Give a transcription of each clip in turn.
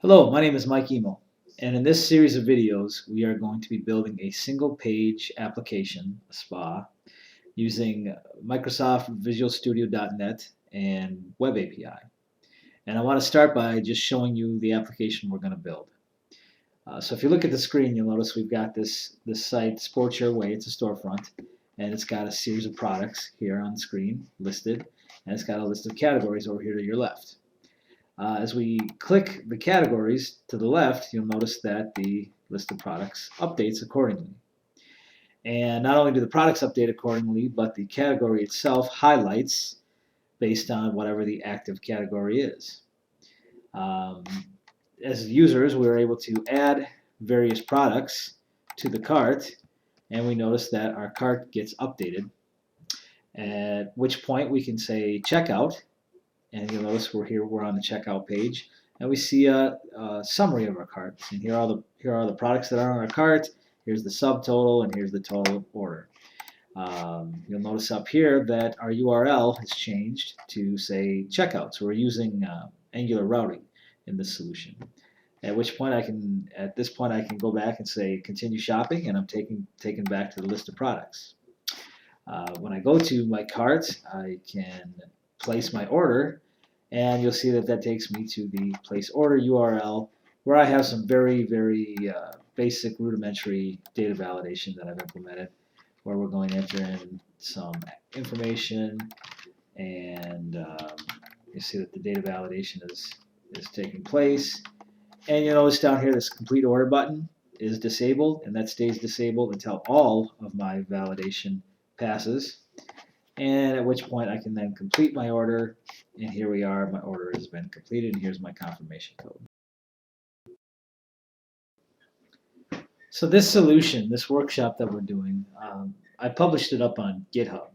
Hello, my name is Mike Emo, and in this series of videos, we are going to be building a single-page application, a SPA, using Microsoft Visual Studio.net and Web API. And I want to start by just showing you the application we're going to build. So if you look at the screen, you'll notice we've got this site, Sports Your Way. It's a storefront, and it's got a series of products here on the screen listed, and it's got a list of categories over here to your left. As we click the categories to the left, you'll notice that the list of products updates accordingly. And not only do the products update accordingly, but the category itself highlights based on whatever the active category is. As users, we were able to add various products to the cart, and we notice that our cart gets updated, at which point we can say checkout, and you'll notice we're on the checkout page, and we see a summary of our cart. And here are the products that are on our cart. Here's the subtotal, and here's the total order. You'll notice up here that our URL has changed to say checkout. So we're using Angular routing in this solution. At this point I can go back and say continue shopping, and I'm taken back to the list of products. When I go to my cart, I can place my order, and you'll see that that takes me to the place order URL, where I have some very basic rudimentary data validation that I've implemented, where we're going to enter in some information, and you see that the data validation is taking place. And you notice down here this complete order button is disabled, and that stays disabled until all of my validation passes, and at which point I can then complete my order, and here we are, my order has been completed, and here's my confirmation code. So this solution, this workshop that we're doing, I published it up on GitHub,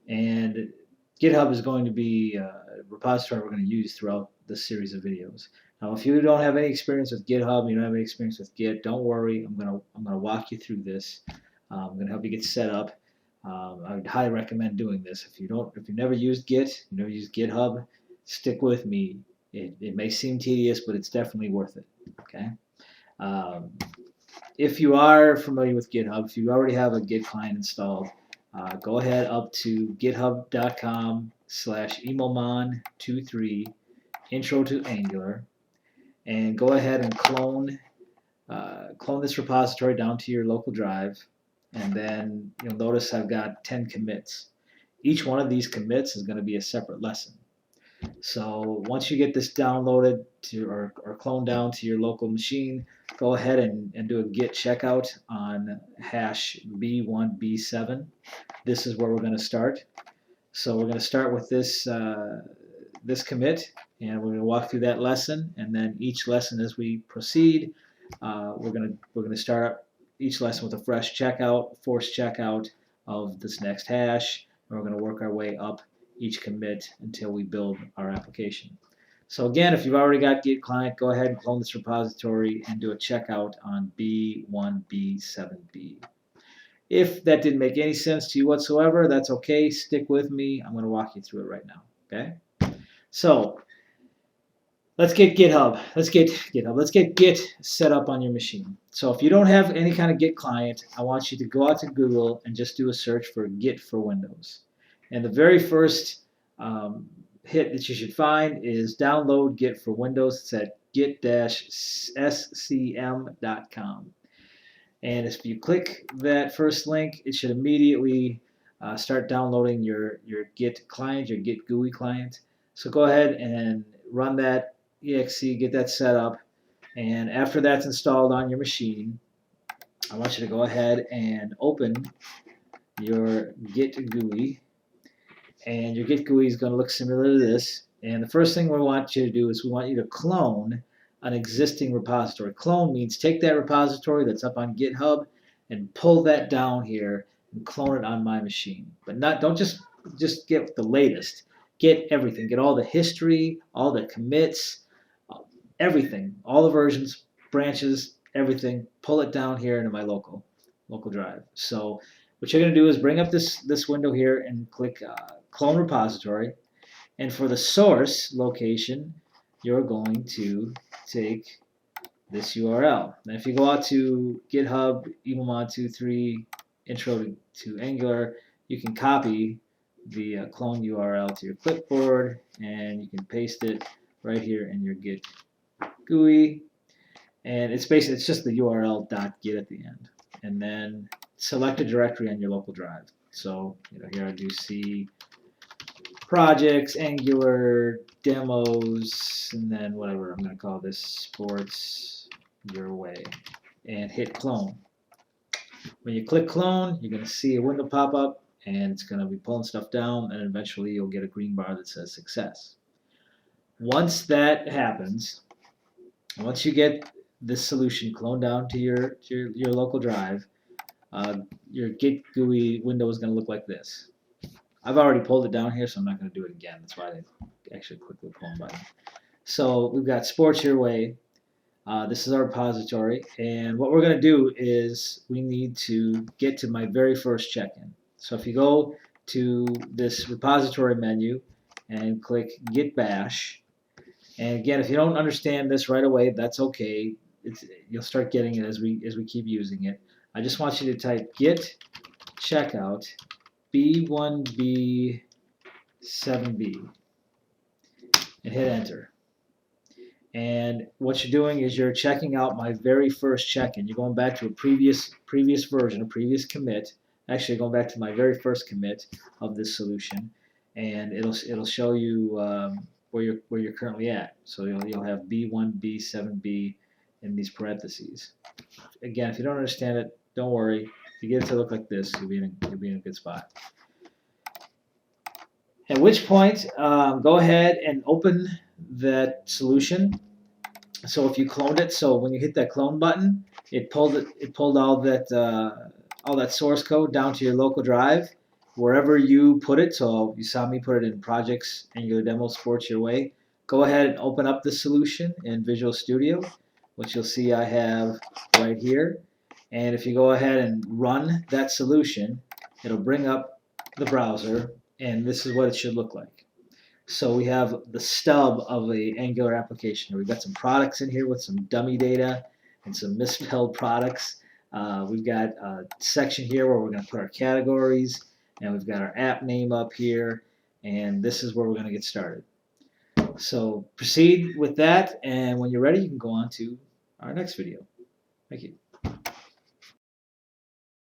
and GitHub is going to be a repository we're going to use throughout this series of videos. Now, if you don't have any experience with GitHub, you don't have any experience with Git, don't worry. I'm gonna walk you through this. I'm gonna help you get set up. I would highly recommend doing this. If you've never used Git, you never used GitHub, stick with me. It may seem tedious, but it's definitely worth it. Okay. If you are familiar with GitHub, if you already have a Git client installed, go ahead up to github.com/emomon23 intro to Angular, and go ahead and clone this repository down to your local drive, and then you'll notice I've got 10 commits. Each one of these commits is going to be a separate lesson. So once you get this downloaded or cloned down to your local machine, go ahead and do a git checkout on hash B1B7. This is where we're going to start. So we're going to start with this commit, and we're going to walk through that lesson, and then each lesson as we proceed, we're going to start each lesson with a fresh checkout, forced checkout of this next hash, and we're going to work our way up each commit until we build our application. So again, if you've already got Git client, go ahead and clone this repository and do a checkout on B1B7B. If that didn't make any sense to you whatsoever, that's okay. Stick with me. I'm going to walk you through it right now. Okay? So let's get GitHub. Let's get Git set up on your machine. So if you don't have any kind of Git client, I want you to go out to Google and just do a search for Git for Windows. And the very first hit that you should find is download Git for Windows. It's at git-scm.com. And if you click that first link, it should immediately start downloading your Git client, your Git GUI client. So go ahead and run that exe, get that set up, and after that's installed on your machine, I want you to go ahead and open your Git GUI. And your Git GUI is going to look similar to this. And the first thing we want you to do is we want you to clone an existing repository. Clone means take that repository that's up on GitHub and pull that down here and clone it on my machine. But don't just get the latest. Get everything. Get all the history, all the commits, everything, all the versions, branches, everything. Pull it down here into my local drive. So what you're going to do is bring up this window here and click clone repository, and for the source location, you're going to take this URL. Now if you go out to GitHub, emomod23 intro to Angular, you can copy the clone URL to your clipboard and you can paste it right here in your Git GUI. And it's basically, it's just the URL.git at the end. And then select a directory on your local drive. So here I do C projects, Angular, demos, and then whatever I'm going to call this, sports your way, and hit clone. When you click clone, you're going to see a window pop up, and it's going to be pulling stuff down, and eventually you'll get a green bar that says success. Once that happens, once you get this solution cloned down to your local drive, your Git GUI window is going to look like this. I've already pulled it down here, so I'm not going to do it again. That's why I actually click the clone button. So we've got Sports Your Way. This is our repository, and what we're going to do is we need to get to my very first check-in. So if you go to this repository menu and click Git Bash, and again, if you don't understand this right away, that's okay. You'll start getting it as we keep using it. I just want you to type git checkout B1B7B and hit enter. And what you're doing is you're checking out my very first check-in. You're going back to a previous version, a previous commit. Actually, going back to my very first commit of this solution, and it'll show you where you're currently at. So you'll have B1B 7B in these parentheses. Again, if you don't understand it, don't worry. If you get it to look like this, you'll be in a good spot. At which point, go ahead and open that solution. So if you cloned it, so when you hit that clone button, it pulled all that source code down to your local drive, wherever you put it. So you saw me put it in projects, Angular demo, sports your way. Go ahead and open up the solution in Visual Studio, which you'll see I have right here. And if you go ahead and run that solution, it'll bring up the browser, and this is what it should look like. So we have the stub of a Angular application. We've got some products in here with some dummy data and some misspelled products. We've got a section here where we're going to put our categories, and we've got our app name up here, and this is where we're going to get started. So proceed with that, and when you're ready, you can go on to our next video. Thank you.